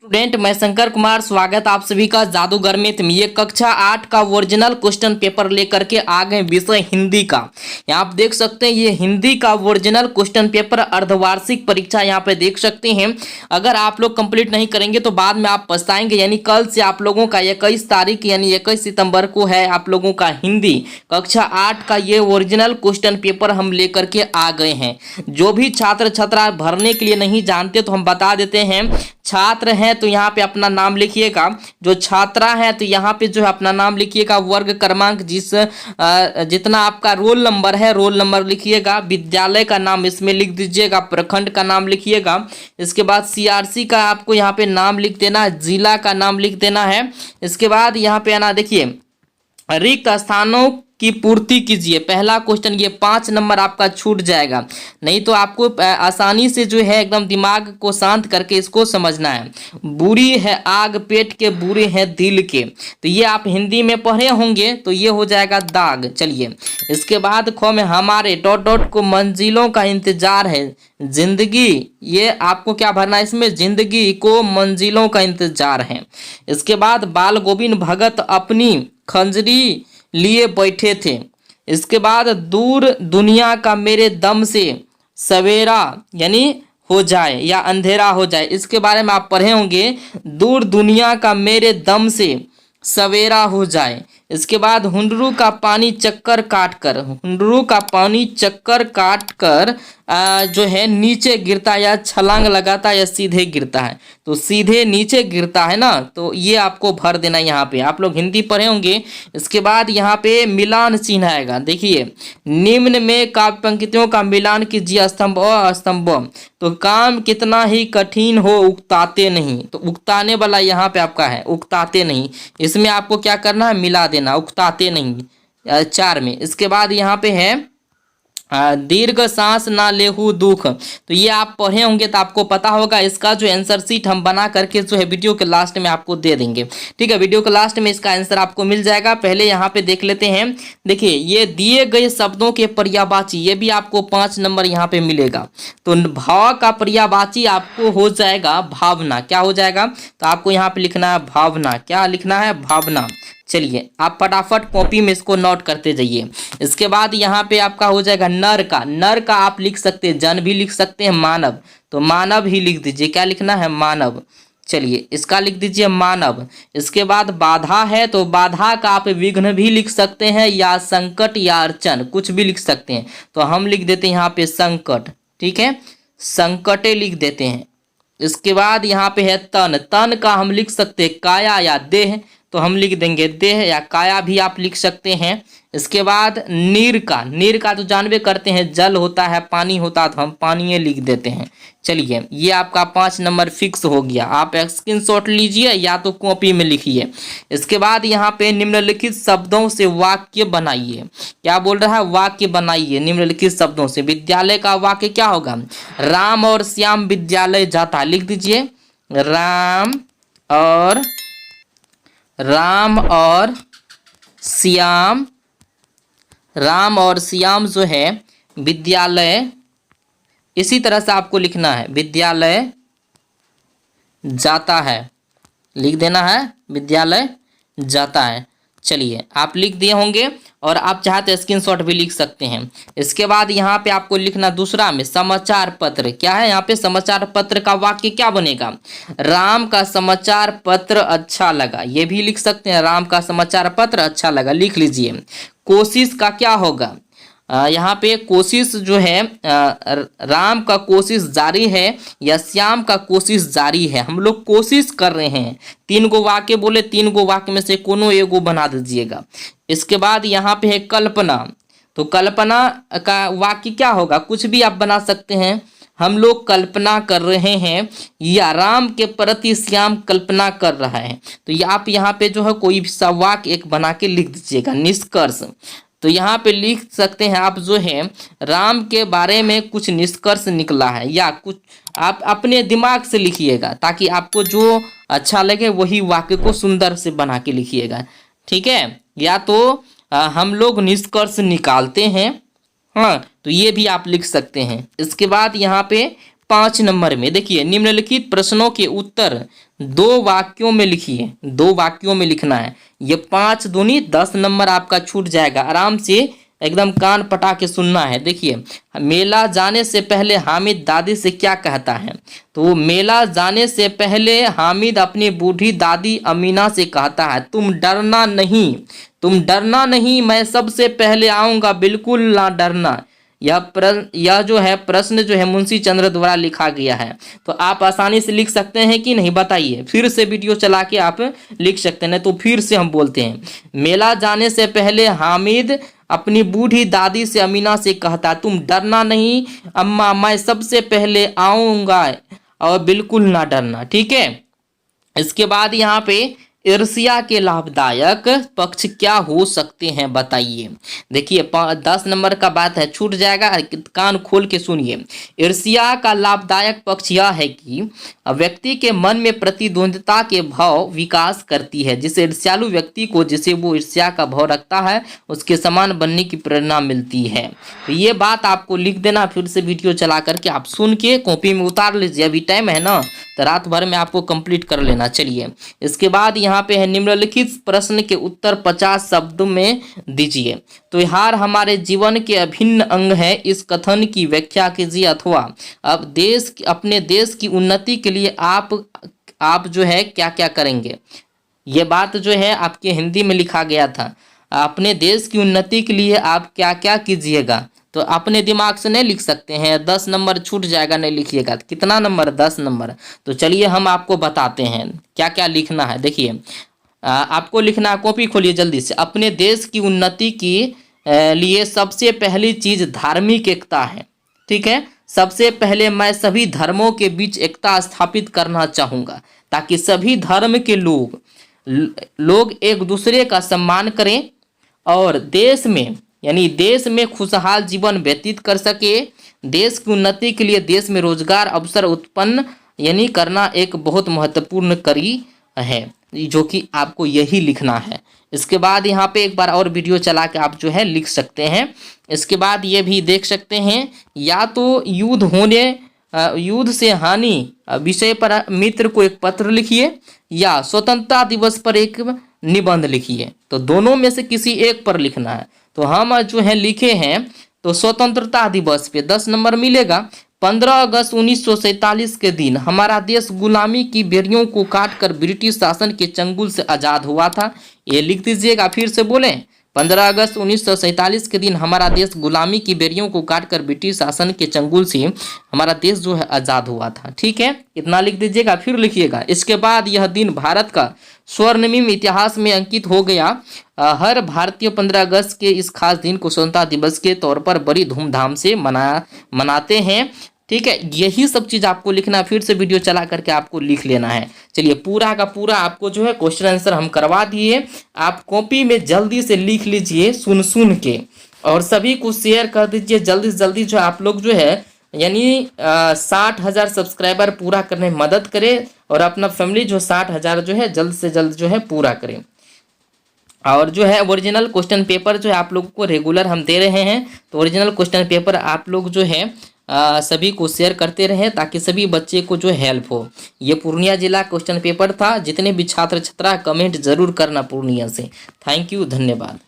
Student, मैं शंकर कुमार स्वागत आप सभी का जादूगर में। ये कक्षा 8 का ओरिजिनल क्वेश्चन पेपर लेकर के आ गए, विषय हिंदी का। यहाँ आप देख सकते हैं ये हिंदी का ओरिजिनल क्वेश्चन पेपर अर्धवार्षिक परीक्षा यहाँ पे देख सकते हैं। अगर आप लोग कंप्लीट नहीं करेंगे तो बाद में आप पछताएंगे। यानी कल से आप लोगों का 21 तारीख यानी 21 सितंबर को है आप लोगों का हिंदी कक्षा 8 का ये ओरिजिनल क्वेश्चन पेपर हम लेकर के आ गए हैं। जो भी छात्र छात्रा भरने के लिए नहीं जानते तो हम बता देते हैं। छात्र हैं तो यहाँ पे अपना नाम लिखिएगा, जो छात्रा है तो यहाँ पे जो है अपना नाम लिखिएगा, वर्ग क्रमांक जितना आपका रोल नंबर है रोल नंबर लिखिएगा, विद्यालय का नाम इसमें लिख दीजिएगा, प्रखंड का नाम लिखिएगा। इसके बाद सीआरसी का आपको यहाँ पे नाम लिख देना है, जिला का नाम लिख देना है। इसके बाद यहाँ पे आना, देखिए रिक्त स्थानों की पूर्ति कीजिए। पहला क्वेश्चन ये 5 नंबर आपका छूट जाएगा, नहीं तो आपको आसानी से जो है एकदम दिमाग को शांत करके इसको समझना है। बुरी है आग पेट के, बुरे हैं दिल के, तो ये आप हिंदी में पढ़े होंगे तो ये हो जाएगा दाग। चलिए इसके बाद ख में हमारे डॉट डॉट को मंजिलों का इंतजार है, जिंदगी, ये आपको क्या भरना है इसमें, जिंदगी को मंजिलों का इंतजार है। इसके बाद बाल गोविंद भगत अपनी खंजरी लिए बैठे थे। इसके बाद दूर दुनिया का मेरे दम से सवेरा यानी हो जाए या अंधेरा हो जाए, इसके बारे में आप पढ़े होंगे, दूर दुनिया का मेरे दम से सवेरा हो जाए। इसके बाद हुंडरू का पानी चक्कर काट कर, हुंडरू का पानी चक्कर काट कर जो है नीचे गिरता है या छलांग लगाता है या सीधे गिरता है, तो सीधे नीचे गिरता है ना, तो ये आपको भर देना है। यहाँ पे आप लोग हिंदी पढ़े होंगे। इसके बाद यहाँ पे मिलान चिन्ह आएगा, देखिए निम्न में काव्य पंक्तियों का मिलान कीजिए, स्तंभ अ स्तंभ ब। तो काम कितना ही कठिन हो उकताते नहीं, तो उकताने वाला यहाँ पे आपका है, उकताते नहीं, इसमें आपको क्या करना है, मिला देना, उकताते नहीं 4 में। इसके बाद यहाँ पे है दीर्घ सांस ना लेहू दुख, तो ये आप पढ़े होंगे तो आपको पता होगा। इसका जो आंसर शीट हम बना करके जो है वीडियो के लास्ट में आपको दे देंगे, ठीक है। वीडियो के लास्ट में इसका आंसर आपको मिल जाएगा। पहले यहाँ पे देख लेते हैं, देखिए ये दिए गए शब्दों के पर्यायवाची, ये भी आपको 5 नंबर यहाँ पे मिलेगा। तो भाव का पर्यायवाची आपको हो जाएगा भावना, क्या हो जाएगा, तो आपको यहाँ पे लिखना है भावना, क्या लिखना है, भावना। चलिए आप फटाफट कॉपी में इसको नोट करते जाइए। इसके बाद यहाँ पे आपका हो जाएगा नर का, नर का आप लिख सकते हैं, जन भी लिख सकते हैं, मानव, तो मानव ही लिख दीजिए, क्या लिखना है, मानव। चलिए इसका लिख दीजिए मानव। इसके बाद बाधा है तो बाधा का आप विघ्न भी लिख सकते हैं या संकट या अड़चन, कुछ भी लिख सकते हैं, तो हम लिख देते हैं यहाँ पे संकट, ठीक है, संकटे लिख देते हैं। इसके बाद यहाँ पे है तन, तन का हम लिख सकते हैं काया या देह, तो हम लिख देंगे देह या काया भी आप लिख सकते हैं। इसके बाद नीर का, नीर का तो जानबे करते हैं जल होता है, पानी होता है, तो हम पानी लिख देते हैं। चलिए ये आपका 5 नंबर फिक्स हो गया, आप स्क्रीनशॉट लीजिए या तो कॉपी में लिखिए। इसके बाद यहाँ पे निम्नलिखित शब्दों से वाक्य बनाइए, क्या बोल रहा है, वाक्य बनाइए निम्नलिखित शब्दों से। विद्यालय का वाक्य क्या होगा, राम और श्याम विद्यालय जाता है, लिख दीजिए राम और श्याम, राम और श्याम जो है विद्यालय, इसी तरह से आपको लिखना है, विद्यालय जाता है, लिख देना है विद्यालय जाता है। चलिए आप लिख दिए होंगे और आप चाहते स्क्रीनशॉट भी लिख सकते हैं। इसके बाद यहाँ पे आपको लिखना दूसरा में समाचार पत्र, क्या है यहाँ पे, समाचार पत्र का वाक्य क्या बनेगा, राम का समाचार पत्र अच्छा लगा, ये भी लिख सकते हैं, राम का समाचार पत्र अच्छा लगा, लिख लीजिए। कोशिश का क्या होगा, यहाँ पे कोशिश जो है राम का कोशिश जारी है या श्याम का कोशिश जारी है, हम लोग कोशिश कर रहे हैं। 3 गो वाक्य बोले, 3 गो वाक्य में से कोनो एगो बना दीजिएगा। इसके बाद यहाँ पे है कल्पना, तो कल्पना का वाक्य क्या होगा, कुछ भी आप बना सकते हैं, हम लोग कल्पना कर रहे हैं या राम के प्रति श्याम कल्पना कर रहा है, तो आप यहाँ पे जो है कोई भी सा वाक्य एक बना के लिख दीजिएगा। निष्कर्ष, तो यहाँ पे लिख सकते हैं आप जो है राम के बारे में कुछ निष्कर्ष निकला है, या कुछ आप अपने दिमाग से लिखिएगा ताकि आपको जो अच्छा लगे वही वाक्य को सुंदर से बना के लिखिएगा, ठीक है। या तो हम लोग निष्कर्ष निकालते हैं, हाँ, तो ये भी आप लिख सकते हैं। इसके बाद यहाँ पे 5 नंबर में देखिए, निम्नलिखित प्रश्नों के उत्तर 2 वाक्यों में लिखिए। 2 वाक्यों में लिखना है। ये 5 दूनी 10 नंबर आपका छूट जाएगा। आराम से एकदम कान पटा के सुनना है। देखिए, मेला जाने से पहले हामिद दादी से क्या कहता है? तो मेला जाने से पहले हामिद अपनी बूढ़ी दादी अमीना से कहता है, तुम डरना नहीं, तुम डरना नहीं, मैं सबसे पहले आऊँगा, बिल्कुल ना डरना। यह जो है प्रश्न जो है मुंशी चंद्र द्वारा लिखा गया है। तो आप आसानी से लिख सकते हैं कि नहीं, बताइए। फिर से वीडियो चला के आप लिख सकते हैं। तो फिर से हम बोलते हैं, मेला जाने से पहले हामिद अपनी बूढ़ी दादी से अमीना से कहता, तुम डरना नहीं अम्मा, मैं सबसे पहले आऊँगा और बिल्कुल ना डरना। ठीक है। इसके बाद यहाँ पे ईर्ष्या के लाभदायक पक्ष क्या हो सकते हैं, बताइए। देखिए 10 नंबर का बात है, छूट जाएगा, कान खोल के सुनिए। ईर्ष्या का लाभदायक पक्ष यह है कि व्यक्ति के मन में प्रतिद्वंद्विता के भाव विकास करती है, जिसे ईर्ष्यालु व्यक्ति को, जिसे वो ईर्ष्या का भाव रखता है, उसके समान बनने की प्रेरणा मिलती है। तो ये बात आपको लिख देना। फिर से वीडियो चला करके आप सुन के कॉपी में उतार लीजिए। अभी टाइम है ना, तो रात भर में आपको कंप्लीट कर लेना। चलिए, इसके बाद यहाँ पे है, निम्नलिखित प्रश्न के उत्तर 50 शब्दों में दीजिए। त्योहार हमारे जीवन के अभिन्न अंग है, इस कथन की व्याख्या कीजिए। अथवा अब अपने देश की उन्नति के लिए आप जो है क्या क्या करेंगे। ये बात जो है आपके हिंदी में लिखा गया था, अपने देश की उन्नति के लिए आप क्या क्या कीजिएगा। तो अपने दिमाग से नहीं लिख सकते हैं, 10 नंबर छूट जाएगा, नहीं लिखिएगा। कितना नंबर? 10 नंबर। तो चलिए हम आपको बताते हैं क्या क्या लिखना है। देखिए, आपको लिखना है, कॉपी खोलिए जल्दी से। अपने देश की उन्नति की लिए सबसे पहली चीज धार्मिक एकता है। ठीक है। सबसे पहले मैं सभी धर्मों के बीच एकता स्थापित करना चाहूँगा, ताकि सभी धर्म के लोग एक दूसरे का सम्मान करें और देश में खुशहाल जीवन व्यतीत कर सके। देश की उन्नति के लिए देश में रोजगार अवसर उत्पन्न करना एक बहुत महत्वपूर्ण कड़ी है, जो कि आपको यही लिखना है। इसके बाद यहाँ पे एक बार और वीडियो चला के आप जो है लिख सकते हैं। इसके बाद ये भी देख सकते हैं, या तो युद्ध से हानि विषय पर मित्र को एक पत्र लिखिए, या स्वतंत्रता दिवस पर एक निबंध लिखिए। तो दोनों में से किसी एक पर लिखना है। तो हम जो है लिखे हैं, तो स्वतंत्रता दिवस पे 10 नंबर मिलेगा। 15 अगस्त 1947 के दिन हमारा देश गुलामी की बेड़ियों को काटकर ब्रिटिश शासन के चंगुल से आज़ाद हुआ था। ये लिख दीजिएगा। फिर से बोलें, 15 अगस्त 1947 के दिन हमारा देश गुलामी की बेड़ियों को काटकर ब्रिटिश शासन के चंगुल से हमारा देश जो है आज़ाद हुआ था। ठीक है, इतना लिख दीजिएगा। फिर लिखिएगा, इसके बाद यह दिन भारत का स्वर्णिम इतिहास में अंकित हो गया। हर भारतीय 15 अगस्त के इस खास दिन को स्वतंत्रता दिवस के तौर पर बड़ी धूमधाम से मनाते हैं। ठीक है, यही सब चीज़ आपको लिखना। फिर से वीडियो चला करके आपको लिख लेना है। चलिए, पूरा का पूरा आपको जो है क्वेश्चन आंसर हम करवा दिए। आप कॉपी में जल्दी से लिख लीजिए सुन के, और सभी को शेयर कर दीजिए जल्दी से जल्दी। जो आप लोग जो है 60,000 सब्सक्राइबर पूरा करने में मदद करें, और अपना फैमिली जो 60,000 जो है जल्द से जल्द जो है पूरा करें। और जो है ओरिजिनल क्वेश्चन पेपर जो है आप लोगों को रेगुलर हम दे रहे हैं। तो ओरिजिनल क्वेश्चन पेपर आप लोग जो है सभी को शेयर करते रहें, ताकि सभी बच्चे को जो हेल्प हो। ये पूर्णिया जिला क्वेश्चन पेपर था। जितने भी छात्र छात्रा कमेंट जरूर करना पूर्णिया से। थैंक यू, धन्यवाद।